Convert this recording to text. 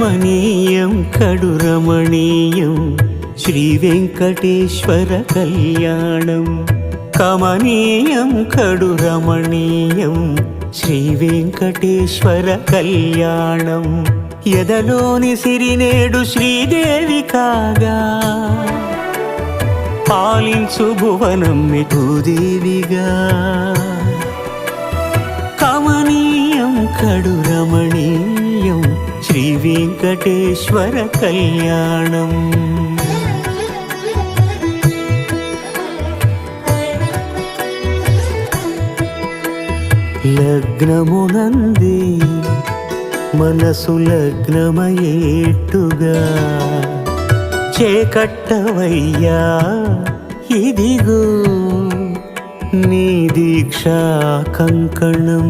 కమనీయం కడు రమణీయం శ్రీ వెంకటేశ్వర కళ్యాణం. కమనీయం కడు రమణీయం శ్రీ వెంకటేశ్వర కళ్యాణం. ఎదలోని సిరినేడు శ్రీదేవి కాగా పాలించు భువనం భూదేవిగా. కమనీయం కడు రమణీయం శ్రీ వెంకటేశ్వర కళ్యాణం. లగ్నమునందే మనసు లగ్నమయేట్టుగా చేకట్టవయ్యా ఇదిగో నీ దీక్షా కంకణం.